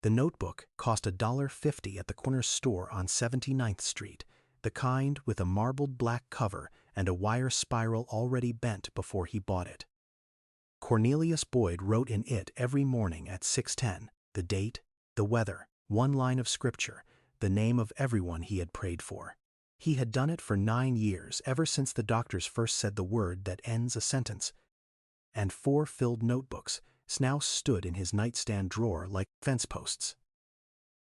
The notebook cost $1.50 at the corner store on 79th Street, the kind with a marbled black cover and a wire spiral already bent before he bought it. Cornelius Boyd wrote in it every morning at 6:10, the date, the weather, one line of scripture, the name of everyone he had prayed for. He had done it for 9 years, ever since the doctors first said the word that ends a sentence. And 4 filled notebooks now stood in his nightstand drawer like fence posts.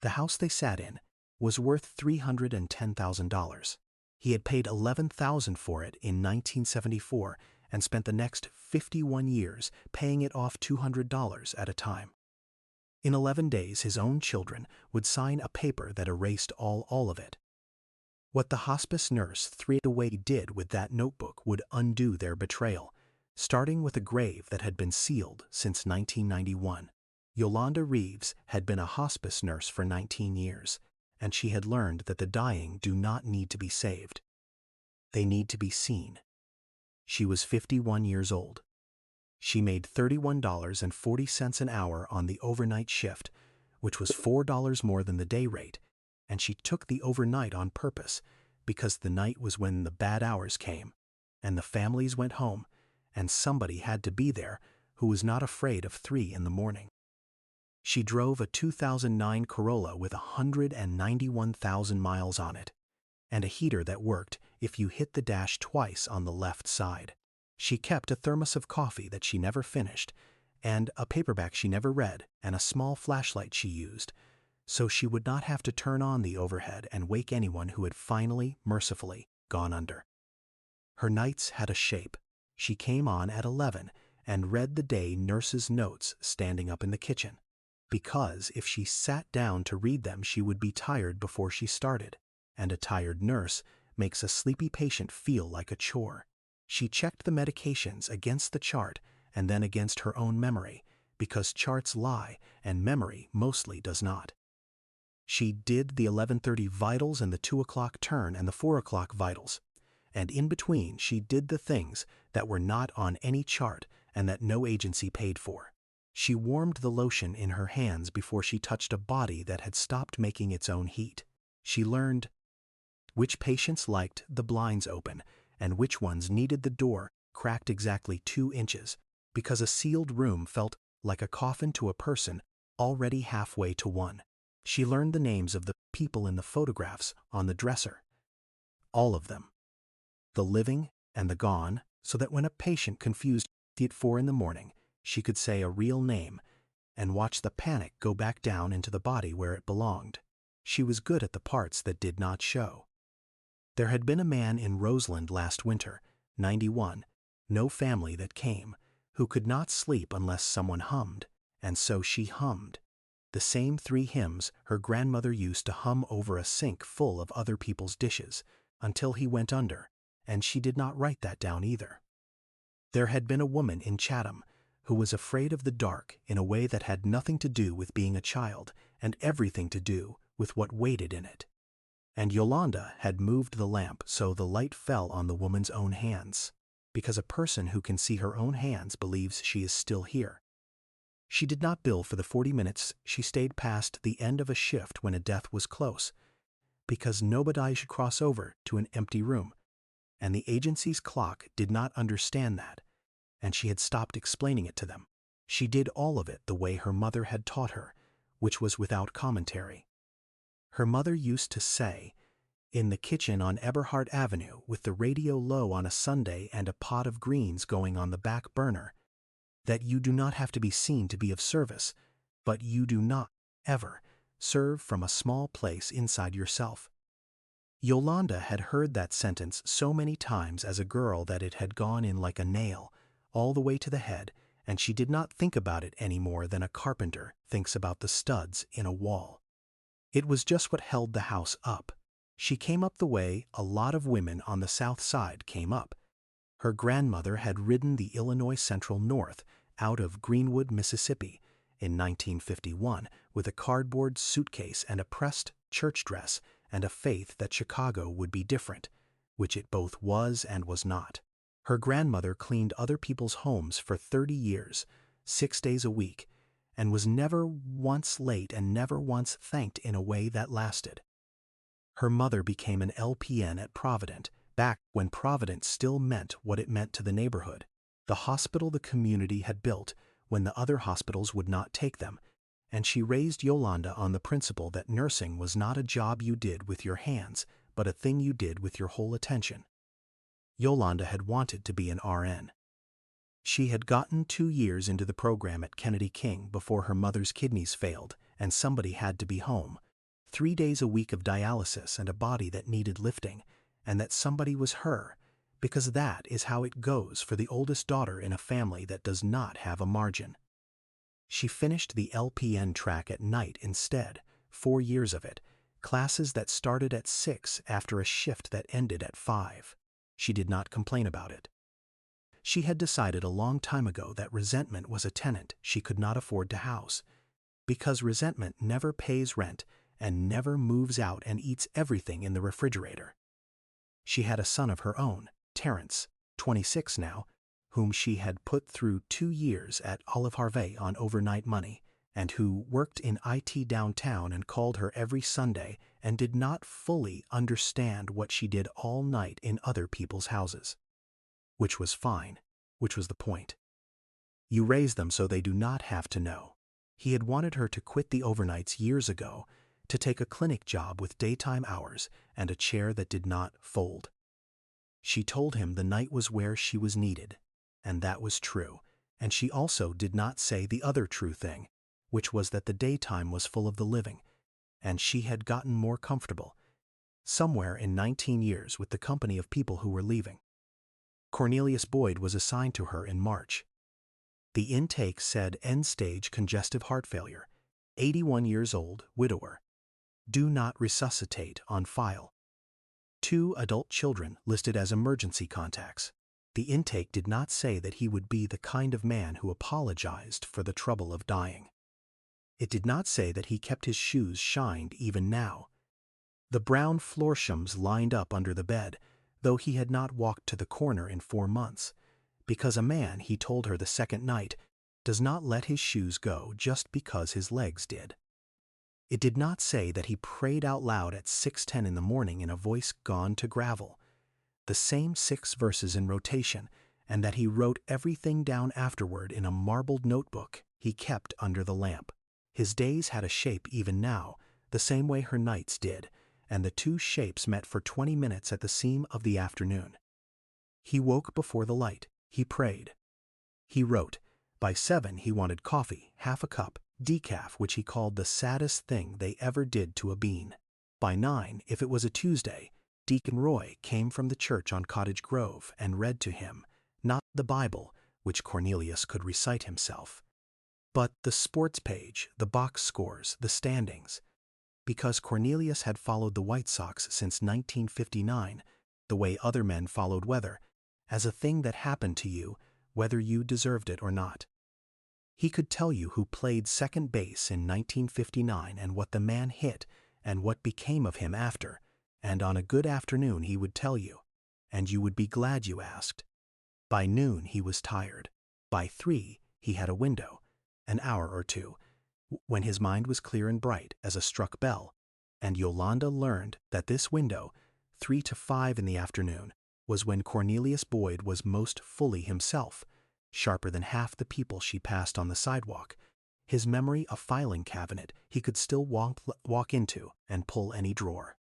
The house they sat in was worth $310,000. He had paid $11,000 for it in 1974 and spent the next 51 years paying it off $200 at a time. In 11 days, his own children would sign a paper that erased all of it. What the hospice nurse threw away did with that notebook would undo their betrayal, starting with a grave that had been sealed since 1991. Yolanda Reeves had been a hospice nurse for 19 years, and she had learned that the dying do not need to be saved. They need to be seen. She was 51 years old. She made $31.40 an hour on the overnight shift, which was $4 more than the day rate, and she took the overnight on purpose because the night was when the bad hours came, and the families went home, and somebody had to be there who was not afraid of 3 in the morning. She drove a 2009 Corolla with 191,000 miles on it, and a heater that worked if you hit the dash twice on the left side. She kept a thermos of coffee that she never finished, and a paperback she never read, and a small flashlight she used, so she would not have to turn on the overhead and wake anyone who had finally, mercifully, gone under. Her nights had a shape. She came on at 11 and read the day nurse's notes standing up in the kitchen, because if she sat down to read them she would be tired before she started, and a tired nurse makes a sleepy patient feel like a chore. She checked the medications against the chart and then against her own memory, because charts lie and memory mostly does not. She did the 11:30 vitals and the 2 o'clock turn and the 4 o'clock vitals, and in between she did the things that were not on any chart and that no agency paid for. She warmed the lotion in her hands before she touched a body that had stopped making its own heat. She learned which patients liked the blinds open and which ones needed the door cracked exactly 2 inches, because a sealed room felt like a coffin to a person already halfway to one. She learned the names of the people in the photographs on the dresser, all of them, the living and the gone, so that when a patient confused at 4 in the morning, she could say a real name and watch the panic go back down into the body where it belonged. She was good at the parts that did not show. There had been a man in Roseland last winter, 91, no family that came, who could not sleep unless someone hummed, and so she hummed. The same 3 hymns her grandmother used to hum over a sink full of other people's dishes, until he went under, and she did not write that down either. There had been a woman in Chatham who was afraid of the dark in a way that had nothing to do with being a child and everything to do with what waited in it. And Yolanda had moved the lamp so the light fell on the woman's own hands, because a person who can see her own hands believes she is still here. She did not bill for the 40 minutes she stayed past the end of a shift when a death was close, because nobody should cross over to an empty room, and the agency's clock did not understand that, and she had stopped explaining it to them. She did all of it the way her mother had taught her, which was without commentary. Her mother used to say, in the kitchen on Eberhard Avenue with the radio low on a Sunday and a pot of greens going on the back burner, that you do not have to be seen to be of service, but you do not, ever, serve from a small place inside yourself. Yolanda had heard that sentence so many times as a girl that it had gone in like a nail, all the way to the head, and she did not think about it any more than a carpenter thinks about the studs in a wall. It was just what held the house up. She came up the way a lot of women on the South Side came up. Her grandmother had ridden the Illinois Central North out of Greenwood, Mississippi, in 1951 with a cardboard suitcase and a pressed church dress and a faith that Chicago would be different, which it both was and was not. Her grandmother cleaned other people's homes for 30 years, 6 days a week, and was never once late and never once thanked in a way that lasted. Her mother became an LPN at Provident, back when Provident still meant what it meant to the neighborhood, the hospital the community had built when the other hospitals would not take them, and she raised Yolanda on the principle that nursing was not a job you did with your hands, but a thing you did with your whole attention. Yolanda had wanted to be an RN. She had gotten 2 years into the program at Kennedy King before her mother's kidneys failed and somebody had to be home. 3 days a week of dialysis and a body that needed lifting, and that somebody was her, because that is how it goes for the oldest daughter in a family that does not have a margin. She finished the LPN track at night instead, 4 years of it, classes that started at 6 after a shift that ended at 5. She did not complain about it. She had decided a long time ago that resentment was a tenant she could not afford to house, because resentment never pays rent and never moves out and eats everything in the refrigerator. She had a son of her own, Terrence, 26 now, whom she had put through 2 years at Olive Harvey on overnight money, and who worked in IT downtown and called her every Sunday and did not fully understand what she did all night in other people's houses. Which was fine, which was the point. You raise them so they do not have to know. He had wanted her to quit the overnights years ago, to take a clinic job with daytime hours and a chair that did not fold. She told him the night was where she was needed, and that was true, and she also did not say the other true thing, which was that the daytime was full of the living, and she had gotten more comfortable, somewhere in 19 years with the company of people who were leaving. Cornelius Boyd was assigned to her in March. The intake said end-stage congestive heart failure, 81 years old, widower. Do not resuscitate on file. 2 adult children listed as emergency contacts. The intake did not say that he would be the kind of man who apologized for the trouble of dying. It did not say that he kept his shoes shined even now. The brown florshams lined up under the bed, though he had not walked to the corner in 4 months, because a man, he told her the second night, does not let his shoes go just because his legs did. It did not say that he prayed out loud at 6:10 in the morning in a voice gone to gravel, the same 6 verses in rotation, and that he wrote everything down afterward in a marbled notebook he kept under the lamp. His days had a shape even now, the same way her nights did, and the 2 shapes met for 20 minutes at the seam of the afternoon. He woke before the light. He prayed. He wrote. By 7 he wanted coffee, half a cup, decaf, which he called the saddest thing they ever did to a bean. By 9, if it was a Tuesday, Deacon Roy came from the church on Cottage Grove and read to him, not the Bible, which Cornelius could recite himself, but the sports page, the box scores, the standings. Because Cornelius had followed the White Sox since 1959, the way other men followed weather, as a thing that happened to you, whether you deserved it or not. He could tell you who played second base in 1959 and what the man hit and what became of him after, and on a good afternoon he would tell you, and you would be glad you asked. By noon he was tired. By 3 he had a window, an hour or two, when his mind was clear and bright as a struck bell, and Yolanda learned that this window, 3 to 5 in the afternoon, was when Cornelius Boyd was most fully himself, sharper than half the people she passed on the sidewalk, his memory a filing cabinet he could still walk into and pull any drawer.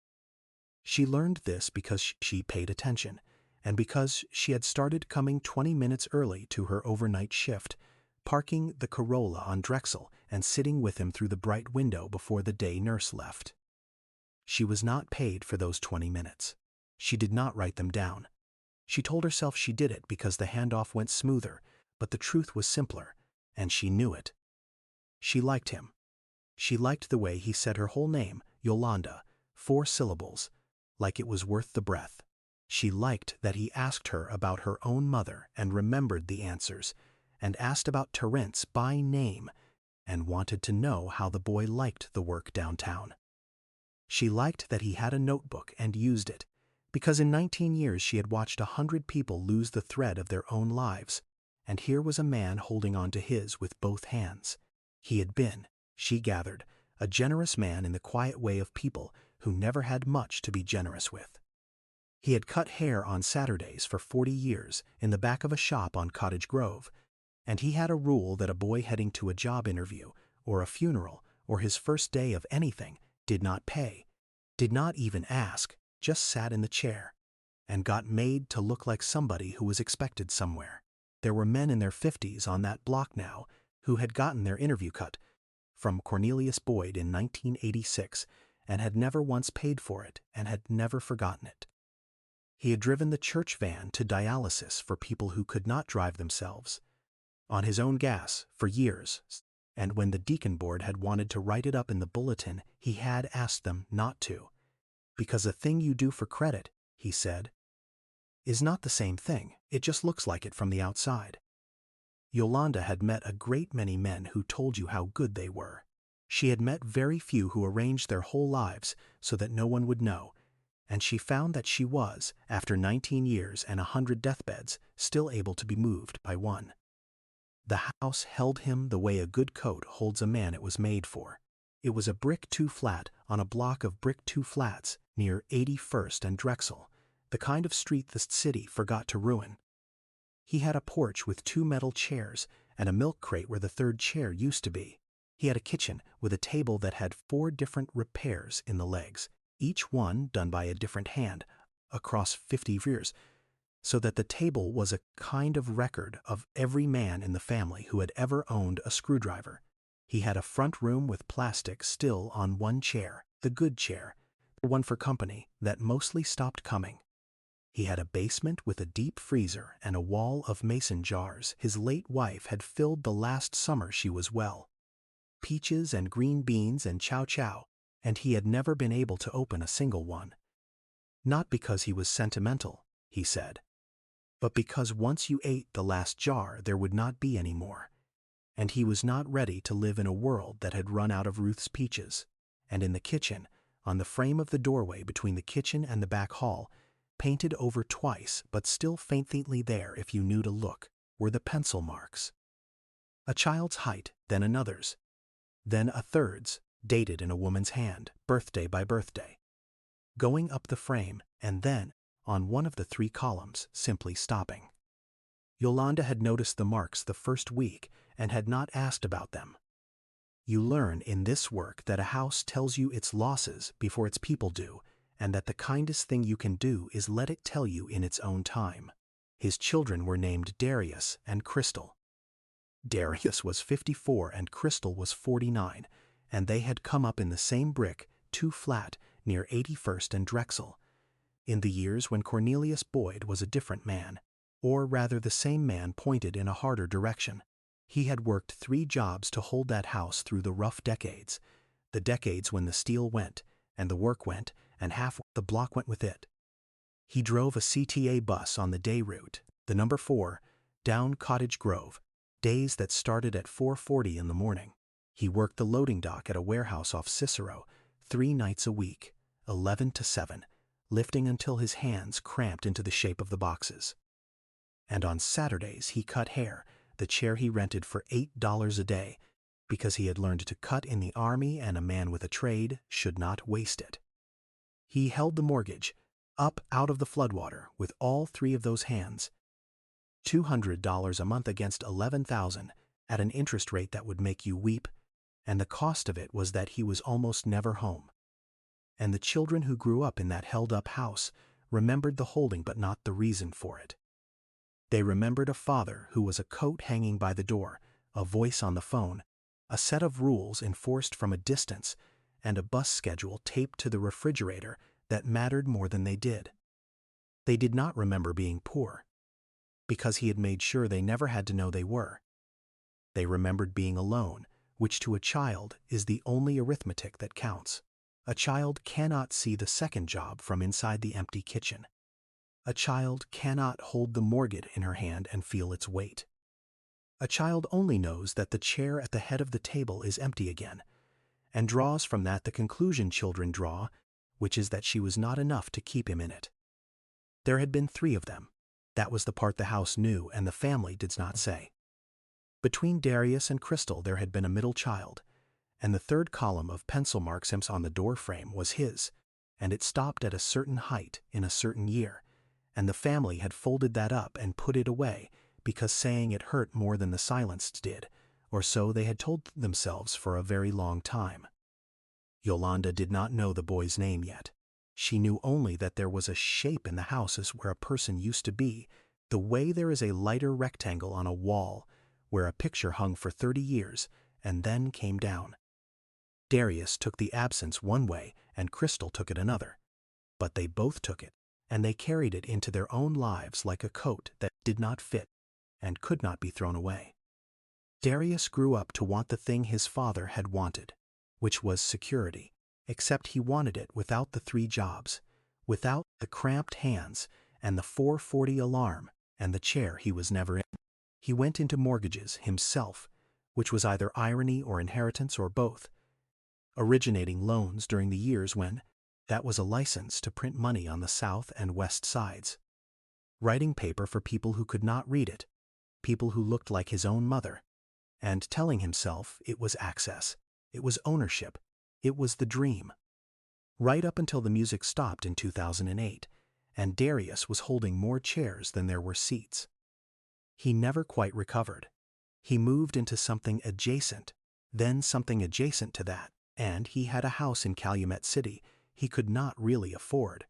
She learned this because she paid attention, and because she had started coming 20 minutes early to her overnight shift, parking the Corolla on Drexel and sitting with him through the bright window before the day nurse left. She was not paid for those 20 minutes. She did not write them down. She told herself she did it because the handoff went smoother, but the truth was simpler, and she knew it. She liked him. She liked the way he said her whole name, Yolanda, 4 syllables, like it was worth the breath. She liked that he asked her about her own mother and remembered the answers, and asked about Terrence by name, and wanted to know how the boy liked the work downtown. She liked that he had a notebook and used it, because in 19 years she had watched 100 people lose the thread of their own lives, and here was a man holding on to his with both hands. He had been, she gathered, a generous man in the quiet way of people who never had much to be generous with. He had cut hair on Saturdays for 40 years in the back of a shop on Cottage Grove, and he had a rule that a boy heading to a job interview or a funeral or his first day of anything did not pay, did not even ask, just sat in the chair, and got made to look like somebody who was expected somewhere. There were men in their 50s on that block now who had gotten their interview cut from Cornelius Boyd in 1986 and had never once paid for it and had never forgotten it. He had driven the church van to dialysis for people who could not drive themselves, on his own gas, for years, and when the deacon board had wanted to write it up in the bulletin, he had asked them not to. Because a thing you do for credit, he said, is not the same thing, it just looks like it from the outside. Yolanda had met a great many men who told you how good they were. She had met very few who arranged their whole lives so that no one would know, and she found that she was, after 19 years and 100 deathbeds, still able to be moved by one. The house held him the way a good coat holds a man it was made for. It was a brick 2-flat on a block of brick 2-flats near 81st and Drexel, the kind of street the city forgot to ruin. He had a porch with 2 metal chairs and a milk crate where the 3rd chair used to be. He had a kitchen with a table that had 4 different repairs in the legs, each one done by a different hand, across 50 years, so that the table was a kind of record of every man in the family who had ever owned a screwdriver. He had a front room with plastic still on one chair, the good chair, the one for company that mostly stopped coming. He had a basement with a deep freezer and a wall of mason jars his late wife had filled the last summer she was well. Peaches and green beans and chow-chow, and he had never been able to open a single one. Not because he was sentimental, he said, but because once you ate the last jar there would not be any more, and he was not ready to live in a world that had run out of Ruth's peaches. And in the kitchen, on the frame of the doorway between the kitchen and the back hall, painted over twice but still faintly there if you knew to look, were the pencil marks. A child's height, then another's, then a third's, dated in a woman's hand, birthday by birthday. Going up the frame, and then, on one of the 3 columns, simply stopping. Yolanda had noticed the marks the first week and had not asked about them. You learn in this work that a house tells you its losses before its people do, and that the kindest thing you can do is let it tell you in its own time. His children were named Darius and Crystal. Darius was 54 and Crystal was 49, and they had come up in the same brick, 2-flat, near 81st and Drexel, in the years when Cornelius Boyd was a different man, or rather the same man pointed in a harder direction. He had worked 3 jobs to hold that house through the rough decades, the decades when the steel went, and the work went, and half the block went with it. He drove a CTA bus on the day route, the number 4, down Cottage Grove, days that started at 4:40 in the morning. He worked the loading dock at a warehouse off Cicero 3 nights a week, 11 to 7, lifting until his hands cramped into the shape of the boxes. And on Saturdays he cut hair, the chair he rented for $8 a day, because he had learned to cut in the army and a man with a trade should not waste it. He held the mortgage, up out of the floodwater, with all 3 of those hands. $200 a month against $11,000 at an interest rate that would make you weep, and the cost of it was that he was almost never home. And the children who grew up in that held-up house remembered the holding but not the reason for it. They remembered a father who was a coat hanging by the door, a voice on the phone, a set of rules enforced from a distance, and a bus schedule taped to the refrigerator that mattered more than they did. They did not remember being poor, because he had made sure they never had to know they were. They remembered being alone, which to a child is the only arithmetic that counts. A child cannot see the second job from inside the empty kitchen. A child cannot hold the mortgage in her hand and feel its weight. A child only knows that the chair at the head of the table is empty again, and draws from that the conclusion children draw, which is that she was not enough to keep him in it. There had been 3 of them. That was the part the house knew and the family did not say. Between Darius and Crystal there had been a middle child, and the third column of pencil marks on the door frame was his, and it stopped at a certain height in a certain year, and the family had folded that up and put it away because saying it hurt more than the silence did, or so they had told themselves for a very long time. Yolanda did not know the boy's name yet. She knew only that there was a shape in the houses where a person used to be, the way there is a lighter rectangle on a wall where a picture hung for 30 years and then came down. Darius took the absence one way and Crystal took it another, but they both took it, and they carried it into their own lives like a coat that did not fit and could not be thrown away. Darius grew up to want the thing his father had wanted, which was security, except he wanted it without the 3 jobs, without the cramped hands and the 4:40 alarm and the chair he was never in. He went into mortgages himself, which was either irony or inheritance or both, originating loans during the years when that was a license to print money on the south and west sides, writing paper for people who could not read it, people who looked like his own mother, and telling himself it was access, it was ownership, it was the dream. Right up until the music stopped in 2008, and Darius was holding more chairs than there were seats. He never quite recovered. He moved into something adjacent, then something adjacent to that, and he had a house in Calumet City he could not really afford,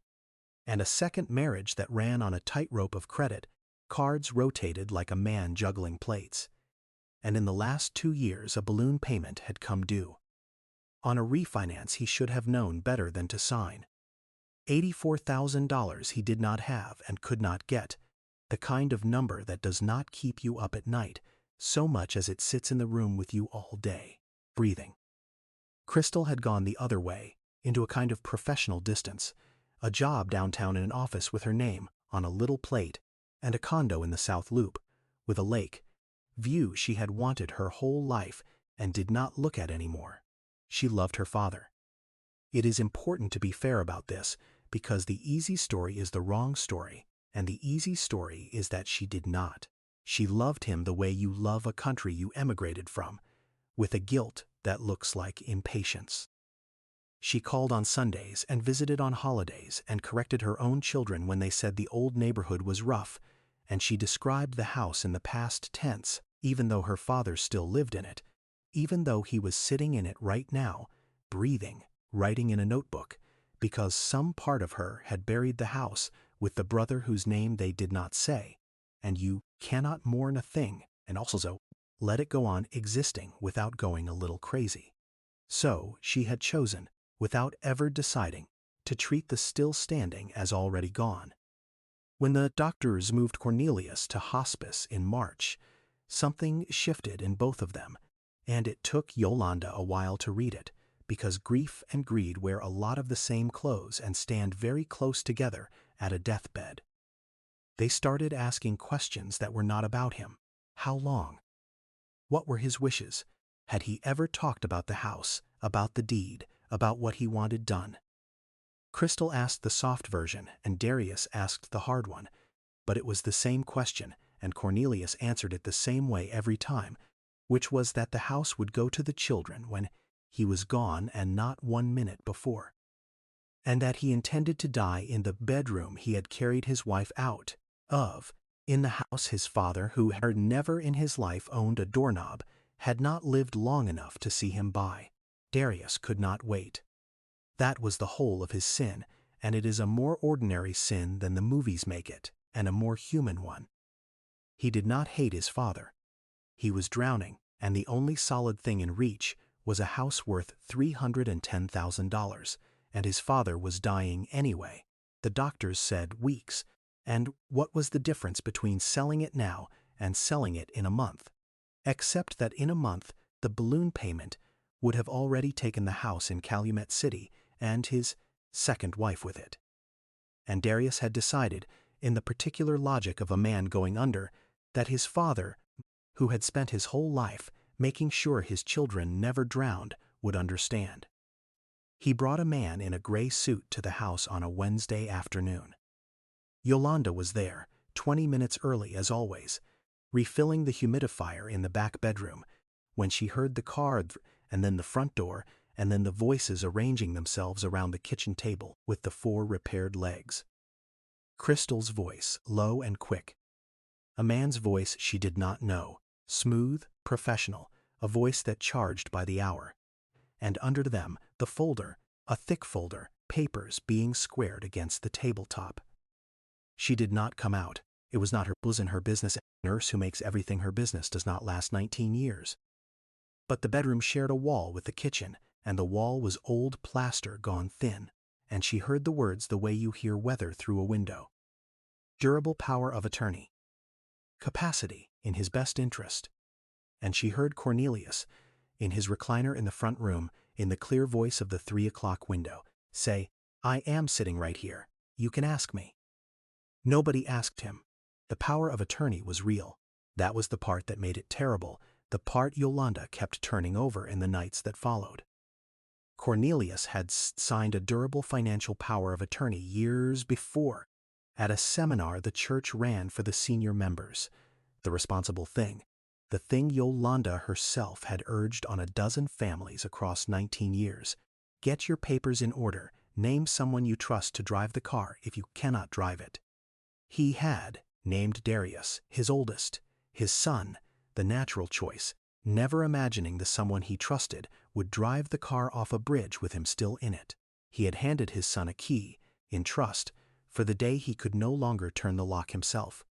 and a second marriage that ran on a tightrope of credit, cards rotated like a man juggling plates. And in the last 2 years a balloon payment had come due. On a refinance he should have known better than to sign. $84,000 he did not have and could not get, the kind of number that does not keep you up at night so much as it sits in the room with you all day, breathing. Crystal had gone the other way, into a kind of professional distance, a job downtown in an office with her name on a little plate, and a condo in the South Loop, with a lake, view she had wanted her whole life and did not look at anymore. She loved her father. It is important to be fair about this, because the easy story is the wrong story, and the easy story is that she did not. She loved him the way you love a country you emigrated from, with a guilt that looks like impatience. She called on Sundays and visited on holidays and corrected her own children when they said the old neighborhood was rough, and she described the house in the past tense, even though her father still lived in it, even though he was sitting in it right now, breathing, writing in a notebook, because some part of her had buried the house with the brother whose name they did not say, and you cannot mourn a thing and also let it go on existing without going a little crazy. So she had chosen, without ever deciding, to treat the still standing as already gone. When the doctors moved Cornelius to hospice in March, something shifted in both of them, and it took Yolanda a while to read it, because grief and greed wear a lot of the same clothes and stand very close together at a deathbed. They started asking questions that were not about him. How long? What were his wishes? Had he ever talked about the house, about the deed, about what he wanted done? Crystal asked the soft version and Darius asked the hard one, but it was the same question, and Cornelius answered it the same way every time, which was that the house would go to the children when he was gone and not 1 minute before, and that he intended to die in the bedroom he had carried his wife out of, in the house his father, who had never in his life owned a doorknob, had not lived long enough to see him buy. Darius could not wait. That was the whole of his sin, and it is a more ordinary sin than the movies make it, and a more human one. He did not hate his father. He was drowning, and the only solid thing in reach was a house worth $310,000, and his father was dying anyway. The doctors said weeks, and what was the difference between selling it now and selling it in a month? Except that in a month the balloon payment would have already taken the house in Calumet City and his second wife with it. And Darius had decided, in the particular logic of a man going under, that his father, who had spent his whole life making sure his children never drowned, would understand. He brought a man in a gray suit to the house on a Wednesday afternoon. Yolanda was there, 20 minutes early as always, refilling the humidifier in the back bedroom, when she heard the car and then the front door and then the voices arranging themselves around the kitchen table with the 4 repaired legs. Crystal's voice, low and quick. A man's voice she did not know, smooth, professional, a voice that charged by the hour. And under them, the folder, a thick folder, papers being squared against the tabletop. She did not come out. It was not her business. A nurse who makes everything her business does not last 19 years. But the bedroom shared a wall with the kitchen, and the wall was old plaster gone thin, and she heard the words the way you hear weather through a window. Durable power of attorney. Capacity, in his best interest. And she heard Cornelius, in his recliner in the front room, in the clear voice of the 3 o'clock window, say, "I am sitting right here. You can ask me." Nobody asked him. The power of attorney was real. That was the part that made it terrible, the part Yolanda kept turning over in the nights that followed. Cornelius had signed a durable financial power of attorney years before, at a seminar the church ran for the senior members. The responsible thing, the thing Yolanda herself had urged on a dozen families across 19 years. Get your papers in order. Name someone you trust to drive the car if you cannot drive it. He had named Darius, his oldest, his son, the natural choice, never imagining the someone he trusted would drive the car off a bridge with him still in it. He had handed his son a key, in trust, for the day he could no longer turn the lock himself.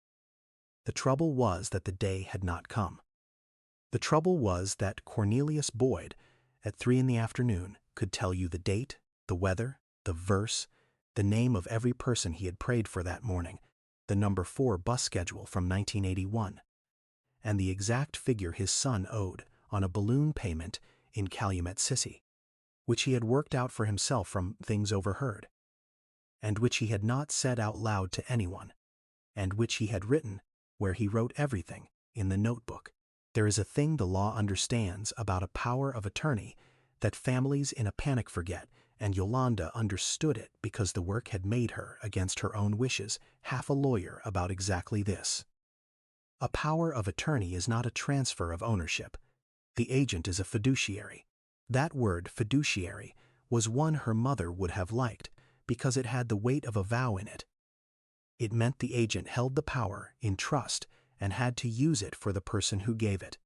The trouble was that the day had not come. The trouble was that Cornelius Boyd, at 3 in the afternoon, could tell you the date, the weather, the verse, the name of every person he had prayed for that morning, the number 4 bus schedule from 1981, and the exact figure his son owed on a balloon payment in Calumet City, which he had worked out for himself from things overheard, and which he had not said out loud to anyone, and which he had written, where he wrote everything, in the notebook. There is a thing the law understands about a power of attorney that families in a panic forget, and Yolanda understood it because the work had made her, against her own wishes, half a lawyer about exactly this. A power of attorney is not a transfer of ownership. The agent is a fiduciary. That word, fiduciary, was one her mother would have liked because it had the weight of a vow in it. It meant the agent held the power in trust and had to use it for the person who gave it,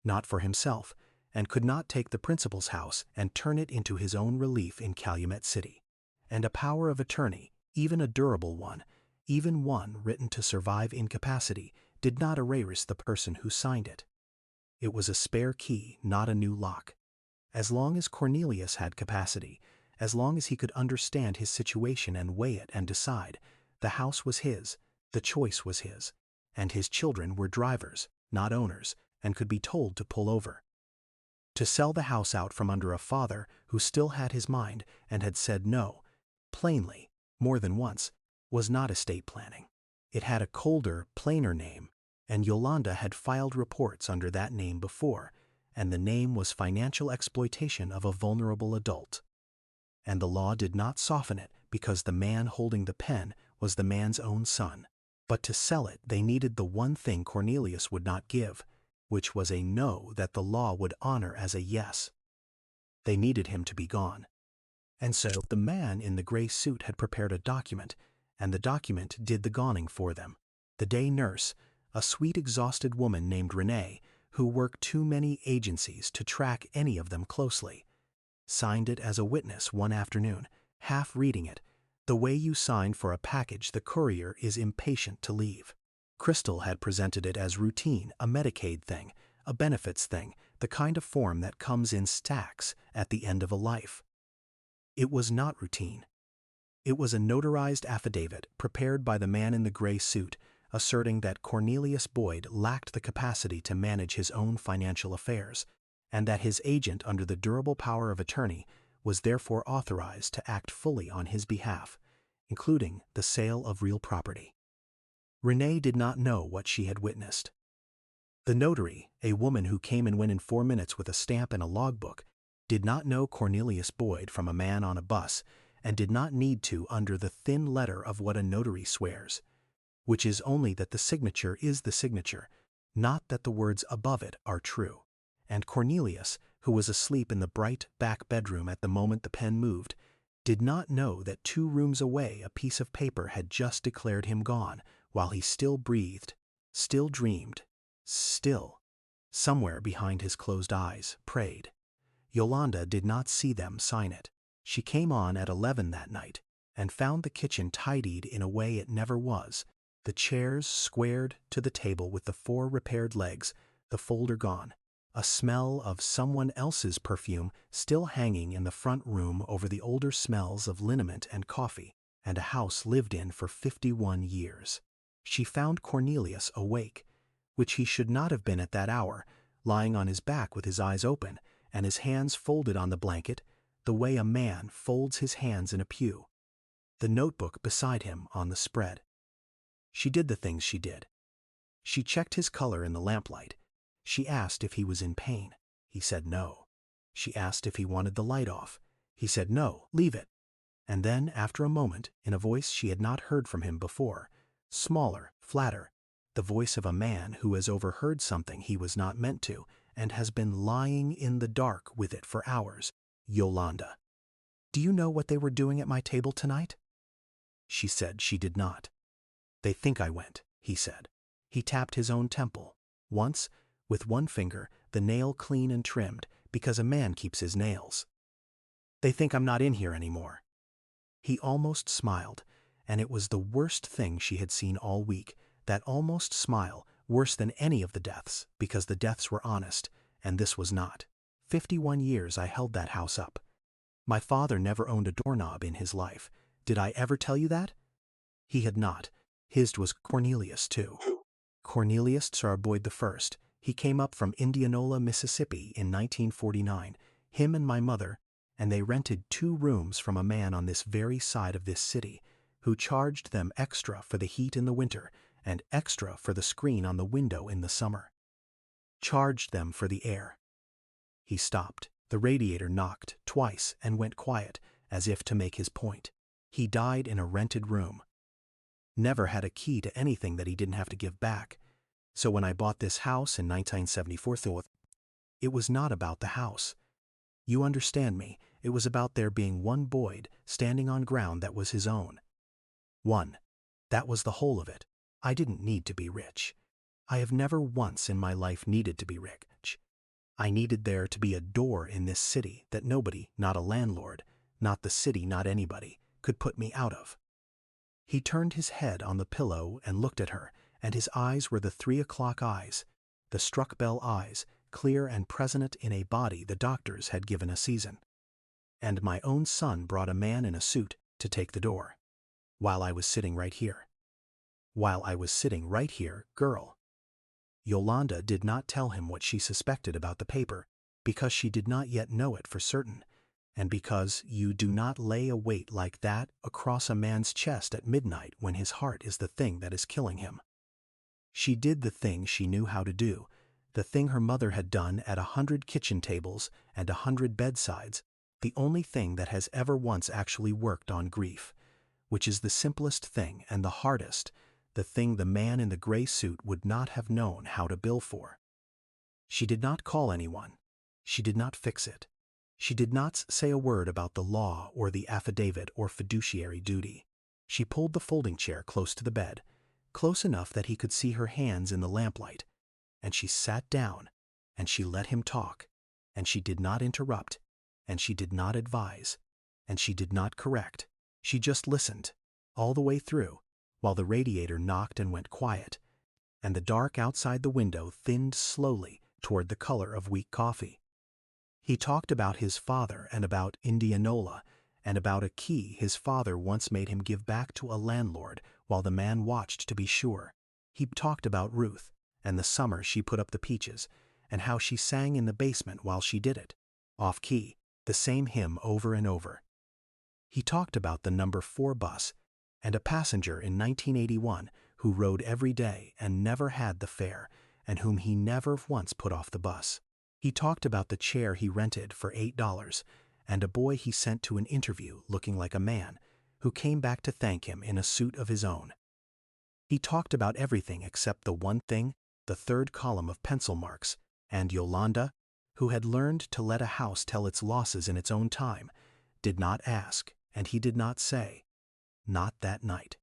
not for himself, and could not take the principal's house and turn it into his own relief in Calumet City. And a power of attorney, even a durable one, even one written to survive incapacity, did not erase the person who signed it. It was a spare key, not a new lock. As long as Cornelius had capacity, as long as he could understand his situation and weigh it and decide, the house was his, the choice was his, and his children were drivers, not owners, and could be told to pull over. To sell the house out from under a father who still had his mind and had said no, plainly, more than once, was not estate planning. It had a colder, plainer name, and Yolanda had filed reports under that name before, and the name was financial exploitation of a vulnerable adult. And the law did not soften it because the man holding the pen was the man's own son. But to sell it, they needed the one thing Cornelius would not give, which was a no that the law would honor as a yes. They needed him to be gone. And so the man in the gray suit had prepared a document, and the document did the goning for them. The day nurse, a sweet exhausted woman named Renee, who worked too many agencies to track any of them closely, signed it as a witness one afternoon, half reading it, the way you sign for a package the courier is impatient to leave. Crystal had presented it as routine, a Medicaid thing, a benefits thing, the kind of form that comes in stacks at the end of a life. It was not routine. It was a notarized affidavit prepared by the man in the gray suit, asserting that Cornelius Boyd lacked the capacity to manage his own financial affairs, and that his agent under the durable power of attorney was therefore authorized to act fully on his behalf, including the sale of real property. Renee did not know what she had witnessed. The notary, a woman who came and went in 4 minutes with a stamp and a logbook, did not know Cornelius Boyd from a man on a bus, and did not need to under the thin letter of what a notary swears, which is only that the signature is the signature, Not that the words above it are true. And Cornelius, who was asleep in the bright back bedroom at the moment the pen moved, did not know that 2 rooms away a piece of paper had just declared him gone, while he still breathed, still dreamed, still, somewhere behind his closed eyes, prayed. Yolanda did not see them sign it. She came on at 11 that night, and found the kitchen tidied in a way it never was, the chairs squared to the table with the 4 repaired legs, the folder gone, a smell of someone else's perfume still hanging in the front room over the older smells of liniment and coffee, and a house lived in for 51 years. She found Cornelius awake, which he should not have been at that hour, lying on his back with his eyes open, and his hands folded on the blanket, the way a man folds his hands in a pew, the notebook beside him on the spread. She did the things she did. She checked his color in the lamplight. She asked if he was in pain. He said no. She asked if he wanted the light off. He said no, leave it. And then, after a moment, in a voice she had not heard from him before, smaller, flatter, the voice of a man who has overheard something he was not meant to, and has been lying in the dark with it for hours. Yolanda, do you know what they were doing at my table tonight? She said she did not. They think I went, he said. He tapped his own temple, once, with one finger, the nail clean and trimmed, because a man keeps his nails. They think I'm not in here anymore. He almost smiled, and it was the worst thing she had seen all week, that almost smile, worse than any of the deaths, because the deaths were honest, and this was not. 51 years I held that house up. My father never owned a doorknob in his life. Did I ever tell you that? He had not. His was Cornelius, too. Cornelius Boyd I. He came up from Indianola, Mississippi in 1949, him and my mother, and they rented 2 rooms from a man on this very side of this city, who charged them extra for the heat in the winter and extra for the screen on the window in the summer. Charged them for the air. He stopped. The radiator knocked twice and went quiet, as if to make his point. He died in a rented room. Never had a key to anything that he didn't have to give back. So when I bought this house in 1974, it was not about the house. You understand me, it was about there being one Boyd standing on ground that was his own. One. That was the whole of it. I didn't need to be rich. I have never once in my life needed to be rich. I needed there to be a door in this city that nobody, not a landlord, not the city, not anybody, could put me out of. He turned his head on the pillow and looked at her, and his eyes were the 3 o'clock eyes, the struck bell eyes, clear and present in a body the doctors had given a season. And my own son brought a man in a suit to take the door. While I was sitting right here. While I was sitting right here, girl. Yolanda did not tell him what she suspected about the paper, because she did not yet know it for certain, and because you do not lay a weight like that across a man's chest at midnight when his heart is the thing that is killing him. She did the thing she knew how to do, the thing her mother had done at 100 kitchen tables and 100 bedsides, the only thing that has ever once actually worked on grief, which is the simplest thing and the hardest, the thing the man in the gray suit would not have known how to bill for. She did not call anyone. She did not fix it. She did not say a word about the law or the affidavit or fiduciary duty. She pulled the folding chair close to the bed, close enough that he could see her hands in the lamplight, and she sat down, and she let him talk, and she did not interrupt, and she did not advise, and she did not correct. She just listened, all the way through, while the radiator knocked and went quiet, and the dark outside the window thinned slowly toward the color of weak coffee. He talked about his father and about Indianola, and about a key his father once made him give back to a landlord while the man watched to be sure. He talked about Ruth, and the summer she put up the peaches, and how she sang in the basement while she did it, off-key, the same hymn over and over. He talked about the number 4 bus, and a passenger in 1981 who rode every day and never had the fare, and whom he never once put off the bus. He talked about the chair he rented for $8, and a boy he sent to an interview looking like a man, who came back to thank him in a suit of his own. He talked about everything except the one thing the third column of pencil marks, and Yolanda, who had learned to let a house tell its losses in its own time, did not ask, and he did not say. Not that night.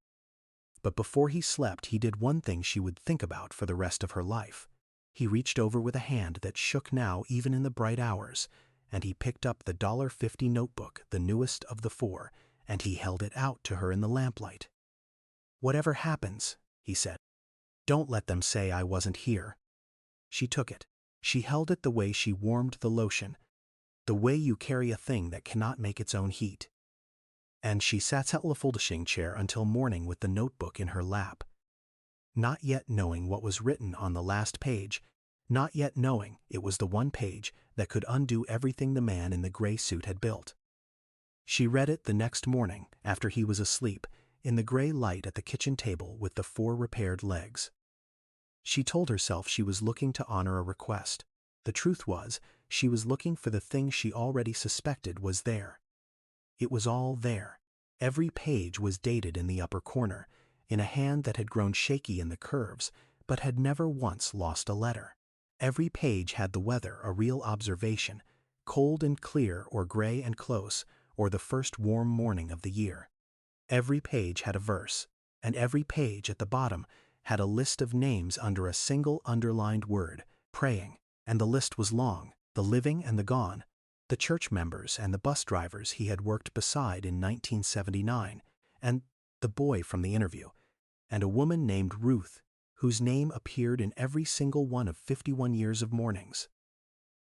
But before he slept, he did one thing she would think about for the rest of her life. He reached over with a hand that shook now even in the bright hours, and he picked up the $50 notebook, the newest of the four, and he held it out to her in the lamplight. "Whatever happens," he said, "don't let them say I wasn't here." She took it. She held it the way she warmed the lotion, the way you carry a thing that cannot make its own heat. And she sat at the folding chair until morning with the notebook in her lap, not yet knowing what was written on the last page, not yet knowing it was the one page that could undo everything the man in the gray suit had built. She read it the next morning, after he was asleep, in the gray light at the kitchen table with the 4 repaired legs. She told herself she was looking to honor a request. The truth was, she was looking for the thing she already suspected was there. It was all there. Every page was dated in the upper corner, in a hand that had grown shaky in the curves, but had never once lost a letter. Every page had the weather, a real observation, cold and clear or gray and close, or the first warm morning of the year. Every page had a verse, and every page at the bottom had a list of names under a single underlined word, praying, and the list was long, the living and the gone, the church members and the bus drivers he had worked beside in 1979, and the boy from the interview, and a woman named Ruth, whose name appeared in every single one of 51 years of mornings.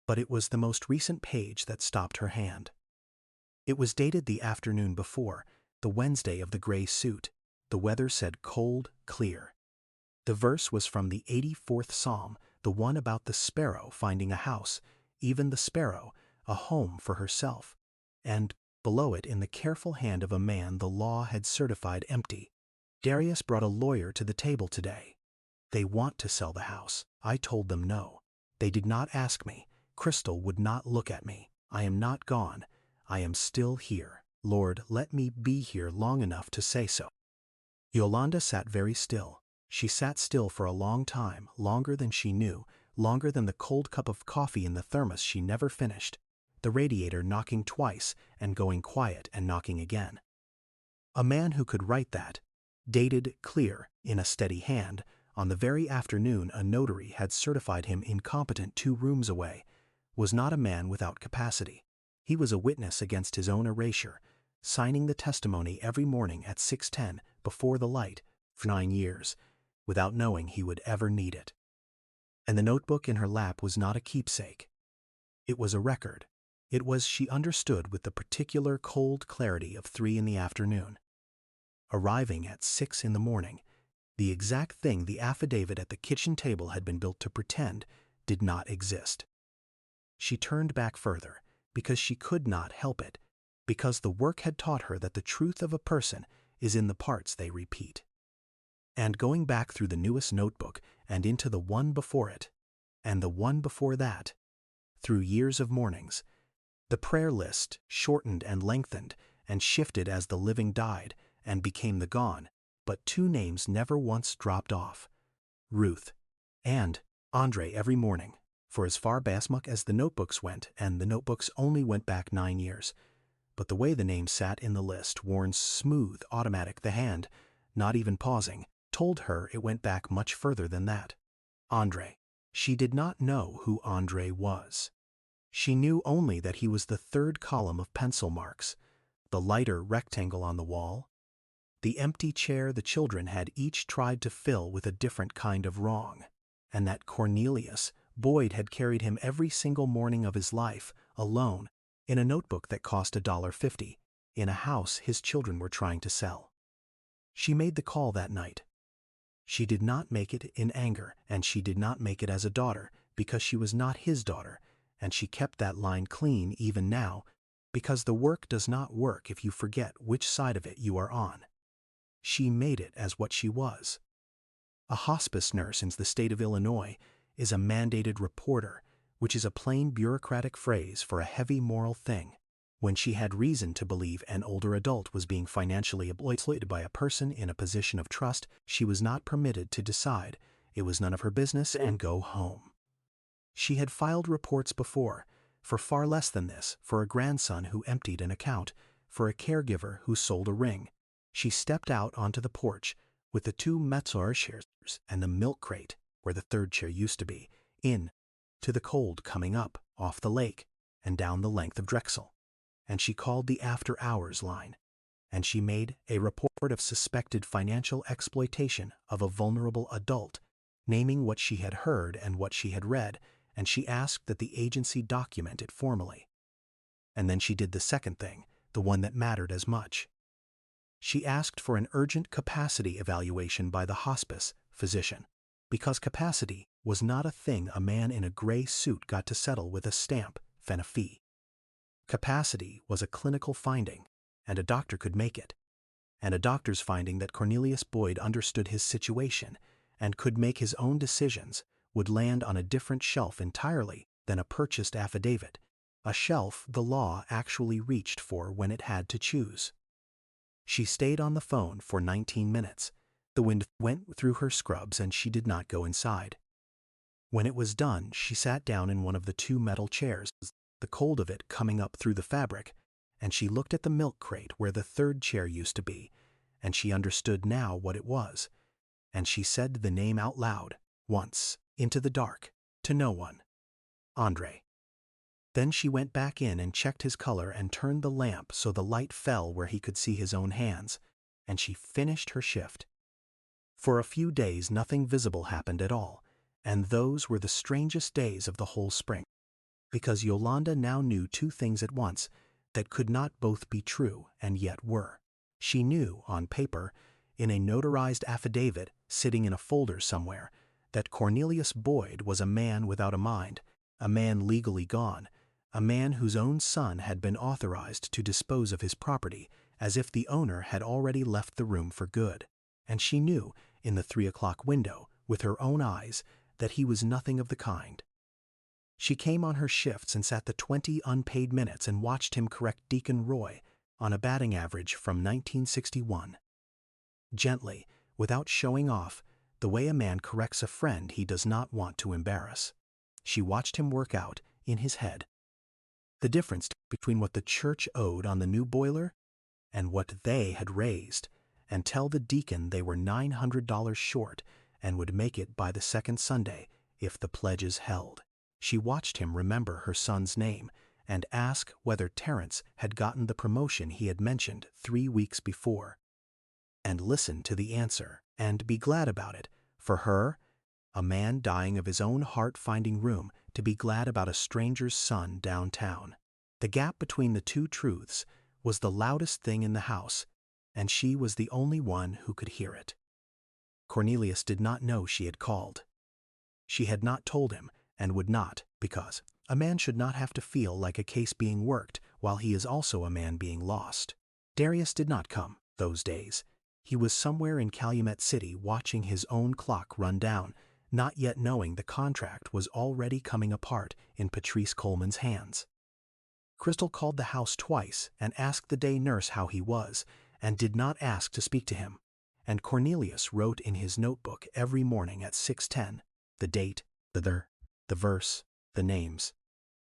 But it was the most recent page that stopped her hand. It was dated the afternoon before, the Wednesday of the gray suit. The weather said cold, clear. The verse was from the 84th Psalm, the one about the sparrow finding a house, even the sparrow, a home for herself. And below it, in the careful hand of a man the law had certified empty, "Darius brought a lawyer to the table today. They want to sell the house. I told them no. They did not ask me. Crystal would not look at me. I am not gone. I am still here. Lord, let me be here long enough to say so." Yolanda sat very still. She sat still for a long time, longer than she knew, longer than the cold cup of coffee in the thermos she never finished, the radiator knocking twice and going quiet and knocking again. A man who could write that, dated clear, in a steady hand, on the very afternoon a notary had certified him incompetent 2 rooms away, was not a man without capacity. He was a witness against his own erasure, signing the testimony every morning at 6:10 before the light for 9 years, without knowing he would ever need it. And the notebook in her lap was not a keepsake. It was a record. It was, she understood with the particular cold clarity of 3 in the afternoon. Arriving at 6 in the morning, the exact thing the affidavit at the kitchen table had been built to pretend did not exist. She turned back further, because she could not help it, because the work had taught her that the truth of a person is in the parts they repeat. And going back through the newest notebook and into the one before it, and the one before that, through years of mornings, the prayer list shortened and lengthened and shifted as the living died and became the gone, but 2 names never once dropped off: Ruth and Andre every morning, for as far back as the notebooks went, and the notebooks only went back 9 years. But the way the name sat in the list, worn smooth, automatic, the hand, not even pausing, told her it went back much further than that. Andre. She did not know who Andre was. She knew only that he was the 3rd column of pencil marks, the lighter rectangle on the wall, the empty chair the children had each tried to fill with a different kind of wrong, and that Cornelius Boyd had carried him every single morning of his life, alone, in a notebook that cost $50, in a house his children were trying to sell. She made the call that night. She did not make it in anger, and she did not make it as a daughter, because she was not his daughter, and she kept that line clean even now, because the work does not work if you forget which side of it you are on. She made it as what she was. A hospice nurse in the state of Illinois is a mandated reporter, which is a plain bureaucratic phrase for a heavy moral thing. When she had reason to believe an older adult was being financially exploited by a person in a position of trust, she was not permitted to decide it was none of her business, and go home. She had filed reports before, for far less than this, for a grandson who emptied an account, for a caregiver who sold a ring. She stepped out onto the porch with the 2 Metzler chairs and the milk crate, where the 3rd chair used to be, in to the cold coming up, off the lake, and down the length of Drexel. And she called the after-hours line, and she made a report of suspected financial exploitation of a vulnerable adult, naming what she had heard and what she had read, and she asked that the agency document it formally. And then she did the second thing, the one that mattered as much. She asked for an urgent capacity evaluation by the hospice physician, because capacity was not a thing a man in a gray suit got to settle with a stamp and a fee. Capacity was a clinical finding, and a doctor could make it, and a doctor's finding that Cornelius Boyd understood his situation and could make his own decisions would land on a different shelf entirely than a purchased affidavit, a shelf the law actually reached for when it had to choose. She stayed on the phone for 19 minutes. The wind went through her scrubs and she did not go inside. When it was done, she sat down in one of the 2 metal chairs, the cold of it coming up through the fabric, and she looked at the milk crate where the 3rd chair used to be, and she understood now what it was, and she said the name out loud, once, into the dark, to no one. Andre. Then she went back in and checked his color and turned the lamp so the light fell where he could see his own hands, and she finished her shift. For a few days nothing visible happened at all, and those were the strangest days of the whole spring, because Yolanda now knew 2 things at once that could not both be true and yet were. She knew, on paper, in a notarized affidavit sitting in a folder somewhere, that Cornelius Boyd was a man without a mind, a man legally gone, a man whose own son had been authorized to dispose of his property as if the owner had already left the room for good. And she knew, in the 3 o'clock window, with her own eyes, that he was nothing of the kind. She came on her shifts and sat the 20 unpaid minutes and watched him correct Deacon Roy on a batting average from 1961. Gently, without showing off, the way a man corrects a friend he does not want to embarrass. She watched him work out, in his head, the difference between what the church owed on the new boiler and what they had raised, and tell the deacon they were $900 short and would make it by the 2nd Sunday if the pledges held. She watched him remember her son's name and ask whether Terence had gotten the promotion he had mentioned 3 weeks before, and listen to the answer and be glad about it. For her, a man dying of his own heart finding room to be glad about a stranger's son downtown. The gap between the 2 truths was the loudest thing in the house, and she was the only one who could hear it. Cornelius did not know she had called. She had not told him, and would not, because a man should not have to feel like a case being worked while he is also a man being lost. Darius did not come those days. He was somewhere in Calumet City watching his own clock run down, not yet knowing the contract was already coming apart in Patrice Coleman's hands. Crystal called the house twice and asked the day nurse how he was, and did not ask to speak to him. And Cornelius wrote in his notebook every morning at 6:10 the date, the verse, the names,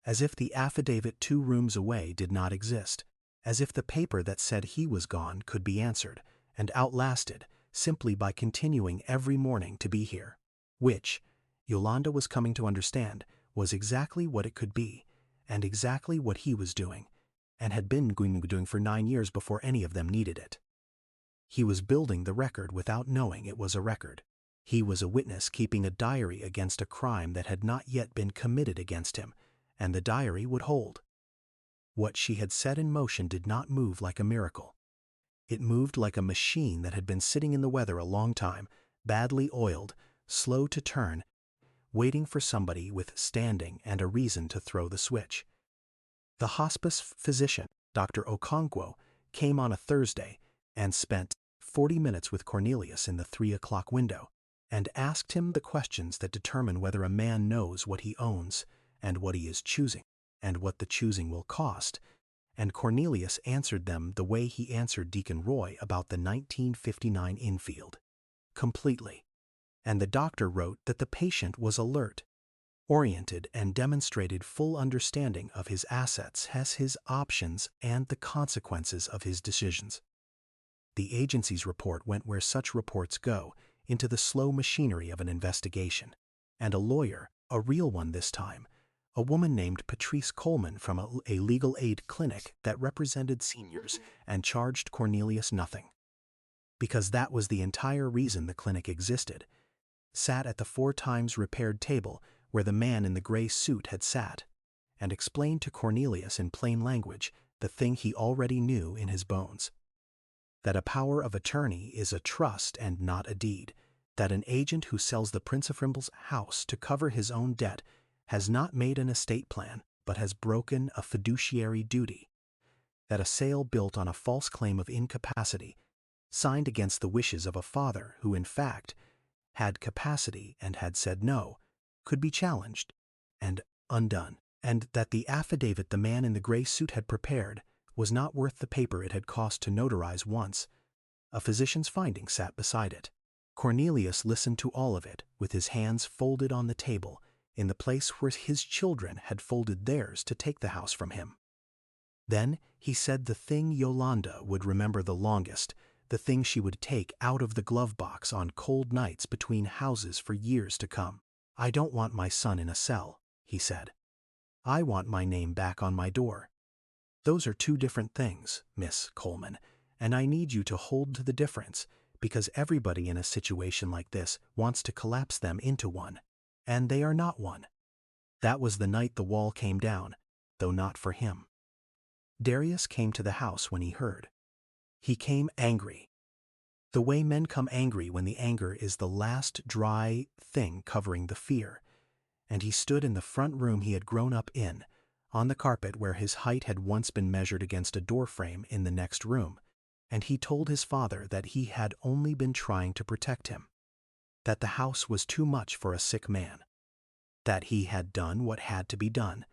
as if the affidavit 2 rooms away did not exist, as if the paper that said he was gone could be answered and outlasted simply by continuing every morning to be here, which, Yolanda was coming to understand, was exactly what it could be, and exactly what he was doing, and had been doing for 9 years before any of them needed it. He was building the record without knowing it was a record. He was a witness keeping a diary against a crime that had not yet been committed against him, and the diary would hold. What she had set in motion did not move like a miracle. It moved like a machine that had been sitting in the weather a long time, badly oiled, slow to turn, waiting for somebody with standing and a reason to throw the switch. The hospice physician, Dr. Okonkwo, came on a Thursday and spent 40 minutes with Cornelius in the 3 o'clock window, and asked him the questions that determine whether a man knows what he owns, and what he is choosing, and what the choosing will cost, and Cornelius answered them the way he answered Deacon Roy about the 1959 infield. Completely. and the doctor wrote that the patient was alert, oriented, and demonstrated full understanding of his assets, his options, and the consequences of his decisions. The agency's report went where such reports go, into the slow machinery of an investigation, and a lawyer, a real one this time, a woman named Patrice Coleman from a legal aid clinic that represented seniors and charged Cornelius nothing. Because that was the entire reason the clinic existed, sat at the 4 times repaired table where the man in the gray suit had sat, and explained to Cornelius in plain language the thing he already knew in his bones. That a power of attorney is a trust and not a deed, that an agent who sells the principal's house to cover his own debt has not made an estate plan but has broken a fiduciary duty, that a sale built on a false claim of incapacity, signed against the wishes of a father who in fact had capacity and had said no, could be challenged and undone, and that the affidavit the man in the gray suit had prepared was not worth the paper it had cost to notarize once. A physician's finding sat beside it. Cornelius listened to all of it with his hands folded on the table, in the place where his children had folded theirs to take the house from him. Then he said the thing Yolanda would remember the longest, the thing she would take out of the glove box on cold nights between houses for years to come. "I don't want my son in a cell," he said. "I want my name back on my door. Those are 2 different things, Miss Coleman, and I need you to hold to the difference, because everybody in a situation like this wants to collapse them into one, and they are not one." That was the night the wall came down, though not for him. Darius came to the house when he heard. He came angry. The way men come angry when the anger is the last dry thing covering the fear, and he stood in the front room he had grown up in, on the carpet where his height had once been measured against a doorframe in the next room, and he told his father that he had only been trying to protect him, that the house was too much for a sick man, that he had done what had to be done,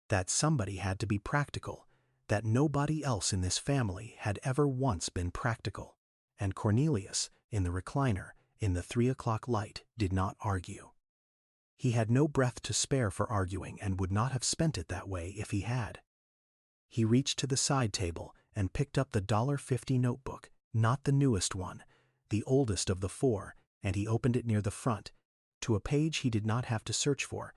that somebody had to be practical, that nobody else in this family had ever once been practical, and Cornelius, in the recliner, in the 3 o'clock light, did not argue. He had no breath to spare for arguing and would not have spent it that way if he had. He reached to the side table and picked up the $1.50 notebook, not the newest one, the oldest of the 4, and he opened it near the front, to a page he did not have to search for,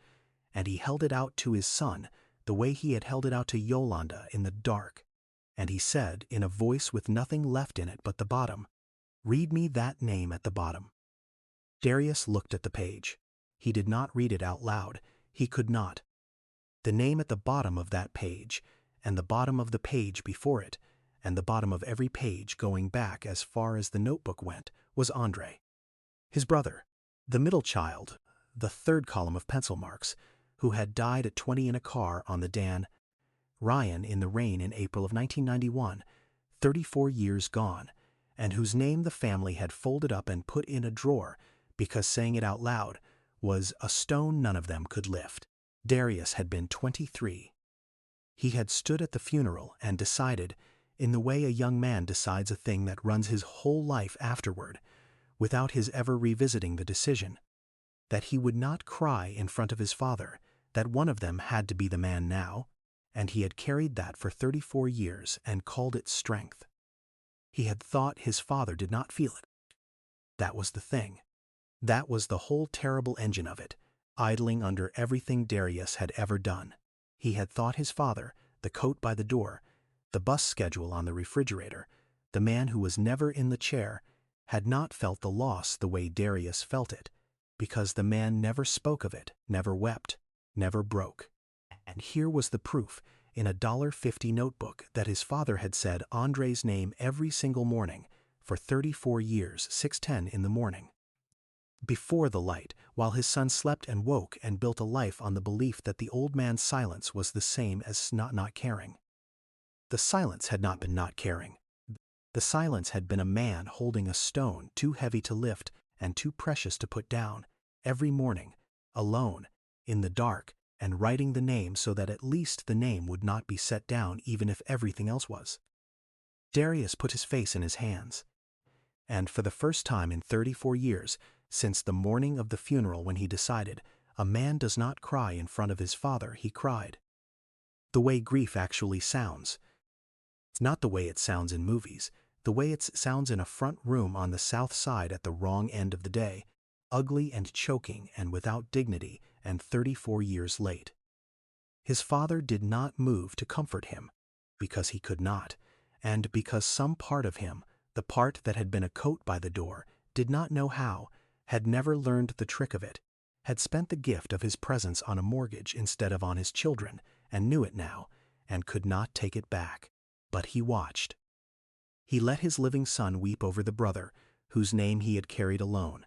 and he held it out to his son the way he had held it out to Yolanda in the dark, and he said in a voice with nothing left in it but the bottom, "Read me that name at the bottom." Darius looked at the page. He did not read it out loud. He could not. The name at the bottom of that page, and the bottom of the page before it, and the bottom of every page going back as far as the notebook went, was Andre. His brother, the middle child, the 3rd column of pencil marks, who had died at 20 in a car on the Dan Ryan in the rain in April of 1991, 34 years gone, and whose name the family had folded up and put in a drawer because saying it out loud was a stone none of them could lift. Darius had been 23. He had stood at the funeral and decided, in the way a young man decides a thing that runs his whole life afterward, without his ever revisiting the decision, that he would not cry in front of his father, that one of them had to be the man now, and he had carried that for 34 years and called it strength. He had thought his father did not feel it. That was the thing. That was the whole terrible engine of it, idling under everything Darius had ever done. He had thought his father, the coat by the door, the bus schedule on the refrigerator, the man who was never in the chair, had not felt the loss the way Darius felt it, because the man never spoke of it, never wept, never broke. And here was the proof, in a $1.50 notebook, that his father had said Andre's name every single morning, for 34 years, 6:10 in the morning. Before the light, while his son slept and woke and built a life on the belief that the old man's silence was the same as not caring. The silence had not been not caring. The silence had been a man holding a stone too heavy to lift and too precious to put down, every morning, alone, in the dark, and writing the name so that at least the name would not be set down even if everything else was. Darius put his face in his hands, and for the first time in 34 years, since the morning of the funeral when he decided, a man does not cry in front of his father, he cried. The way grief actually sounds. It's not the way it sounds in movies, the way it sounds in a front room on the south side at the wrong end of the day, ugly and choking and without dignity and 34 years late. His father did not move to comfort him, because he could not, and because some part of him, the part that had been a coat by the door, did not know how, had never learned the trick of it, had spent the gift of his presence on a mortgage instead of on his children, and knew it now, and could not take it back. But he watched. He let his living son weep over the brother, whose name he had carried alone.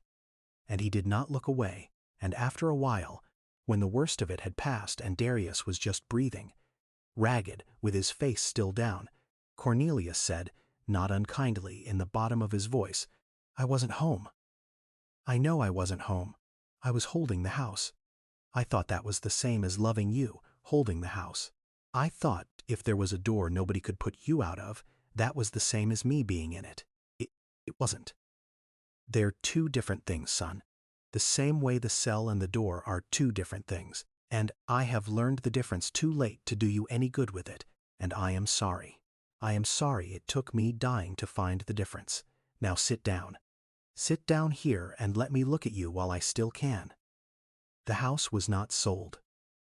And he did not look away, and after a while, when the worst of it had passed and Darius was just breathing, ragged, with his face still down, Cornelius said, not unkindly, in the bottom of his voice, "I wasn't home. I know I wasn't home. I was holding the house. I thought that was the same as loving you, holding the house. I thought if there was a door nobody could put you out of, that was the same as me being in it. It wasn't. They're two different things, son. The same way the cell and the door are two different things, and I have learned the difference too late to do you any good with it, and I am sorry. I am sorry it took me dying to find the difference. Now sit down. Sit down here and let me look at you while I still can." The house was not sold.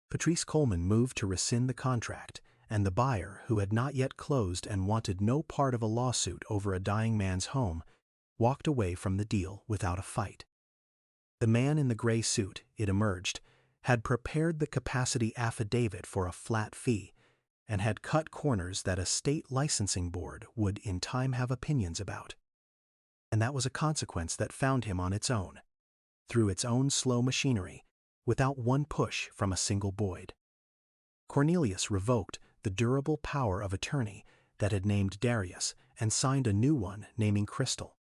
Patrice Coleman moved to rescind the contract, and the buyer, who had not yet closed and wanted no part of a lawsuit over a dying man's home, walked away from the deal without a fight. The man in the gray suit, it emerged, had prepared the capacity affidavit for a flat fee, and had cut corners that a state licensing board would in time have opinions about. And that was a consequence that found him on its own, through its own slow machinery, without one push from a single Boyd. Cornelius revoked the durable power of attorney that had named Darius and signed a new one naming Crystal,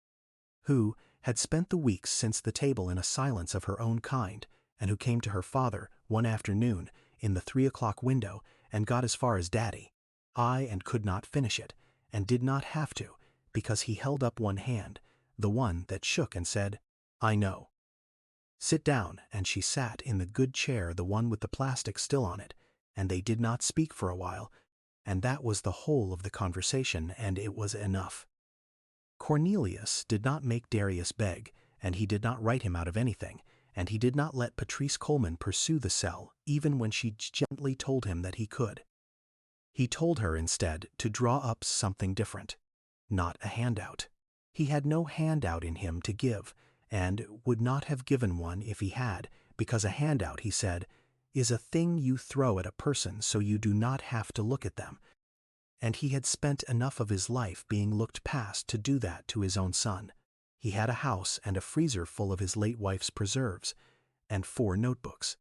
who had spent the weeks since the table in a silence of her own kind, and who came to her father one afternoon in the 3 o'clock window and got as far as Daddy, and could not finish it, and did not have to, because he held up one hand, the one that shook, and said, "I know. Sit down," and she sat in the good chair, the one with the plastic still on it, and they did not speak for a while, and that was the whole of the conversation, and it was enough. Cornelius did not make Darius beg, and he did not write him out of anything, and he did not let Patrice Coleman pursue the cell even when she gently told him that he could. He told her instead to draw up something different, not a handout. He had no handout in him to give, and would not have given one if he had, because a handout, he said, is a thing you throw at a person so you do not have to look at them, and he had spent enough of his life being looked past to do that to his own son. He had a house and a freezer full of his late wife's preserves, and 4 notebooks.